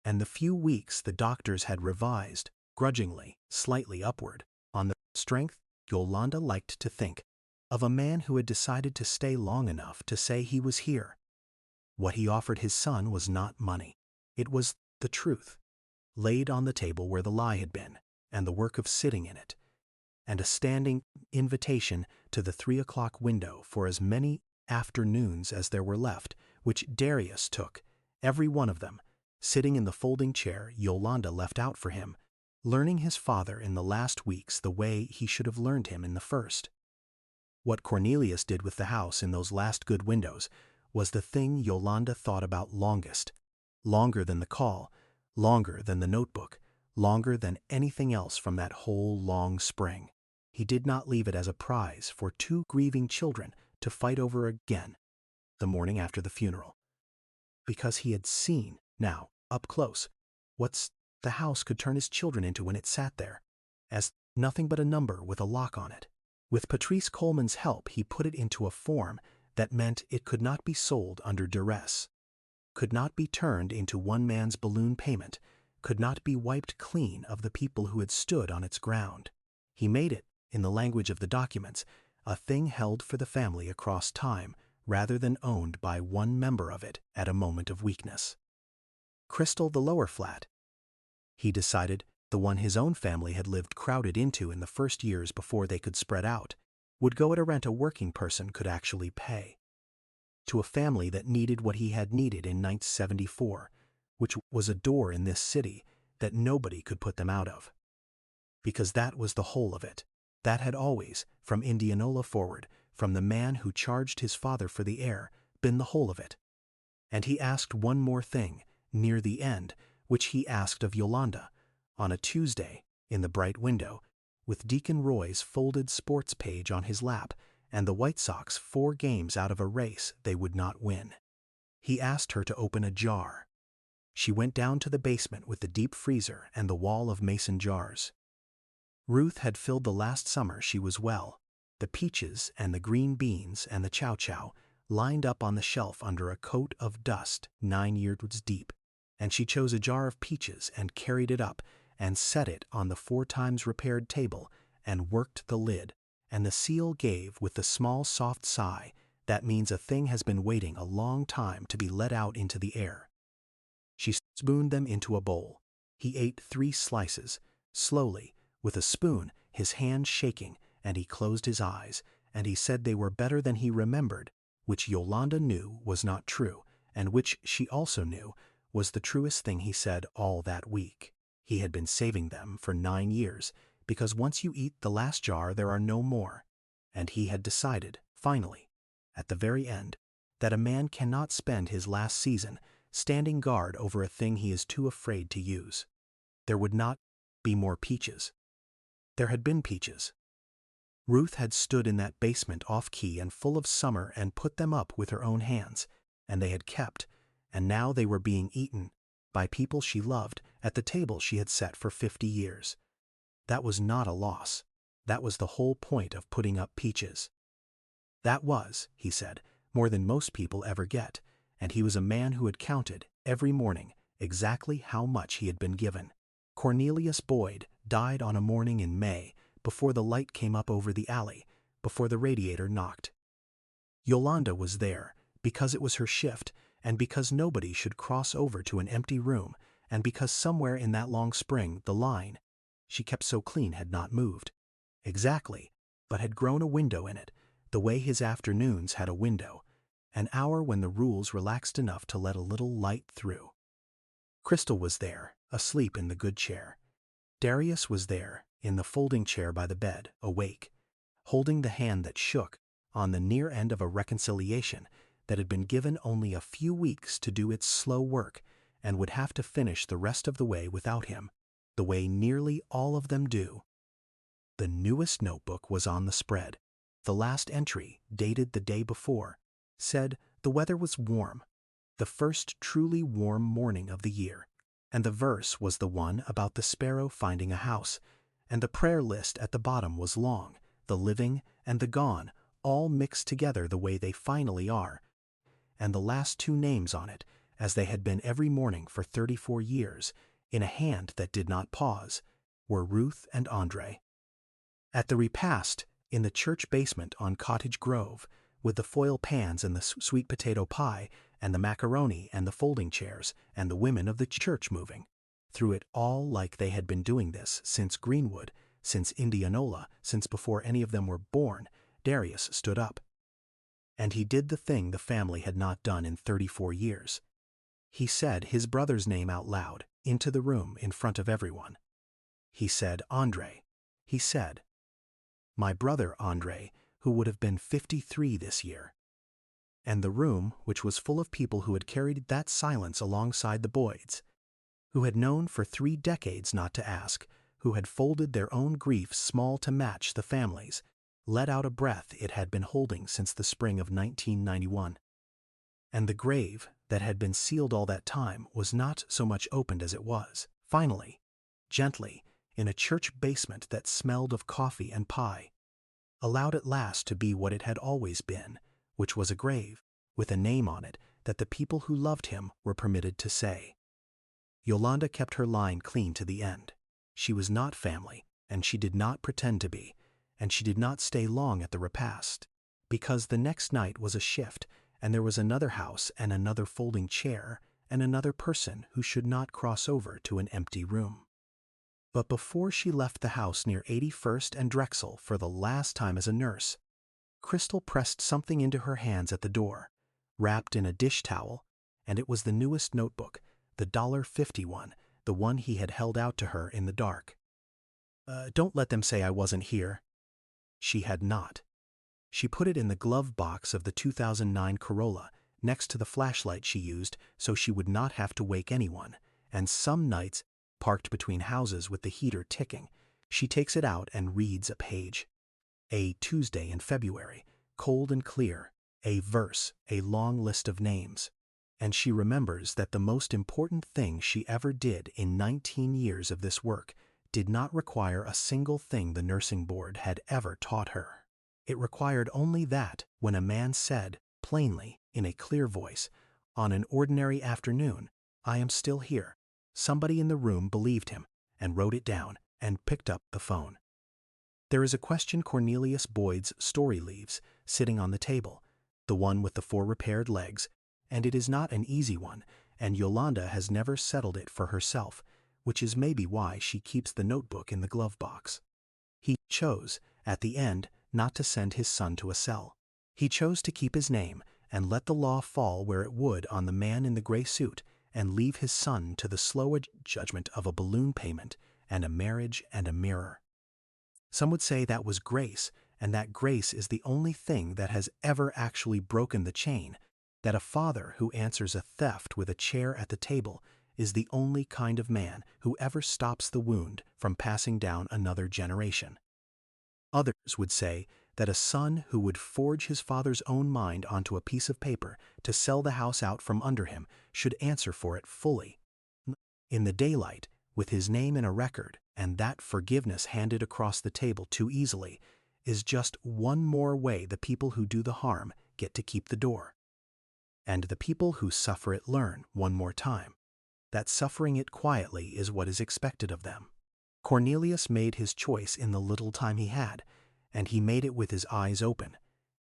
And the few weeks the doctors had revised, grudgingly, slightly upward, on the strength, Yolanda liked to think, of a man who had decided to stay long enough to say he was here. What he offered his son was not money. It was the truth, laid on the table where the lie had been, and the work of sitting in it, and a standing invitation to the 3 o'clock window for as many afternoons as there were left, which Darius took, every one of them, sitting in the folding chair Yolanda left out for him, learning his father in the last weeks the way he should have learned him in the first. What Cornelius did with the house in those last good windows was the thing Yolanda thought about longest, longer than the call, longer than the notebook, longer than anything else from that whole long spring. He did not leave it as a prize for 2 grieving children to fight over again the morning after the funeral, because he had seen, now, up close, what the house could turn his children into when it sat there, as nothing but a number with a lock on it. With Patrice Coleman's help, he put it into a form that meant it could not be sold under duress, could not be turned into one man's balloon payment, could not be wiped clean of the people who had stood on its ground. He made it, in the language of the documents, a thing held for the family across time rather than owned by one member of it at a moment of weakness. Crystal, the lower flat, he decided, the one his own family had lived crowded into in the first years before they could spread out, would go at a rent a working person could actually pay. to a family that needed what he had needed in 1974, which was a door in this city that nobody could put them out of. Because that was the whole of it. That had always, from Indianola forward, from the man who charged his father for the air, been the whole of it. And he asked one more thing, near the end, which he asked of Yolanda, on a Tuesday, in the bright window, with Deacon Roy's folded sports page on his lap, and the White Sox 4 games out of a race they would not win. He asked her to open a jar. She went down to the basement with the deep freezer and the wall of mason jars. Ruth had filled the last summer she was well, the peaches and the green beans and the chow-chow lined up on the shelf under a coat of dust 9 yards deep, and she chose a jar of peaches and carried it up and set it on the 4 times repaired table and worked the lid, and the seal gave with the small soft sigh that means a thing has been waiting a long time to be let out into the air. She spooned them into a bowl. He ate 3 slices, slowly, with a spoon, his hand shaking, and he closed his eyes, and he said they were better than he remembered, which Yolanda knew was not true, and which she also knew was the truest thing he said all that week. He had been saving them for 9 years, because once you eat the last jar there are no more, and he had decided, finally, at the very end, that a man cannot spend his last season standing guard over a thing he is too afraid to use. There would not be more peaches. There had been peaches. Ruth had stood in that basement off-key and full of summer and put them up with her own hands, and they had kept, and now they were being eaten by people she loved at the table she had set for 50 years. That was not a loss. That was the whole point of putting up peaches. That was, he said, more than most people ever get, and he was a man who had counted, every morning, exactly how much he had been given. Cornelius Boyd died on a morning in May, before the light came up over the alley, before the radiator knocked. Yolanda was there, because it was her shift, and because nobody should cross over to an empty room, and because somewhere in that long spring the line she kept so clean had not moved. Exactly, but had grown a window in it, the way his afternoons had a window, an hour when the rules relaxed enough to let a little light through. Crystal was there, asleep in the good chair. Darius was there, in the folding chair by the bed, awake, holding the hand that shook on the near end of a reconciliation that had been given only a few weeks to do its slow work and would have to finish the rest of the way without him, the way nearly all of them do. The newest notebook was on the spread. The last entry, dated the day before, said the weather was warm, the first truly warm morning of the year, and the verse was the one about the sparrow finding a house, and the prayer list at the bottom was long, the living and the gone all mixed together the way they finally are, and the last 2 names on it, as they had been every morning for 34 years, in a hand that did not pause, were Ruth and Andre. At the repast, in the church basement on Cottage Grove, with the foil pans and the sweet potato pie and the macaroni and the folding chairs and the women of the church moving, through it all like they had been doing this since Greenwood, since Indianola, since before any of them were born, Darius stood up. And he did the thing the family had not done in 34 years. He said his brother's name out loud, into the room in front of everyone. He said, Andre. He said, my brother Andre, who would have been 53 this year. And the room, which was full of people who had carried that silence alongside the Boyds, who had known for 3 decades not to ask, who had folded their own griefs small to match the family's, let out a breath it had been holding since the spring of 1991. And the grave that had been sealed all that time was not so much opened as it was, finally, gently, in a church basement that smelled of coffee and pie, allowed at last to be what it had always been, which was a grave, with a name on it that the people who loved him were permitted to say. Yolanda kept her line clean to the end. She was not family, and she did not pretend to be, and she did not stay long at the repast, because the next night was a shift, and there was another house and another folding chair and another person who should not cross over to an empty room. But before she left the house near 81st and Drexel for the last time as a nurse, Crystal pressed something into her hands at the door, wrapped in a dish towel, and it was the newest notebook, the $1.50 one, the one he had held out to her in the dark. Don't let them say I wasn't here." She had not. She put it in the glove box of the 2009 Corolla, next to the flashlight she used so she would not have to wake anyone, and some nights, parked between houses with the heater ticking, she takes it out and reads a page. A Tuesday in February, cold and clear, a verse, a long list of names. And she remembers that the most important thing she ever did in 19 years of this work did not require a single thing the nursing board had ever taught her. It required only that when a man said, plainly, in a clear voice, on an ordinary afternoon, "I am still here," somebody in the room believed him and wrote it down and picked up the phone. There is a question Cornelius Boyd's story leaves sitting on the table, the one with the 4 repaired legs, and it is not an easy one, and Yolanda has never settled it for herself, which is maybe why she keeps the notebook in the glove box. He chose, at the end, not to send his son to a cell. He chose to keep his name and let the law fall where it would on the man in the gray suit and leave his son to the slow judgment of a balloon payment and a marriage and a mirror. Some would say that was grace, and that grace is the only thing that has ever actually broken the chain, that a father who answers a theft with a chair at the table is the only kind of man who ever stops the wound from passing down another generation. Others would say that a son who would forge his father's own mind onto a piece of paper to sell the house out from under him should answer for it fully, in the daylight, with his name in a record, and that forgiveness handed across the table too easily, is just one more way the people who do the harm get to keep the door. And the people who suffer it learn, one more time, that suffering it quietly is what is expected of them. Cornelius made his choice in the little time he had, and he made it with his eyes open,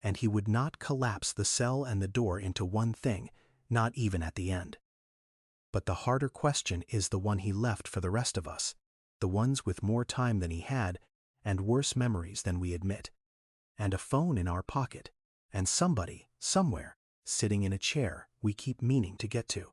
and he would not collapse the cell and the door into one thing, not even at the end. But the harder question is the one he left for the rest of us, the ones with more time than he had, and worse memories than we admit, and a phone in our pocket, and somebody, somewhere, sitting in a chair we keep meaning to get to.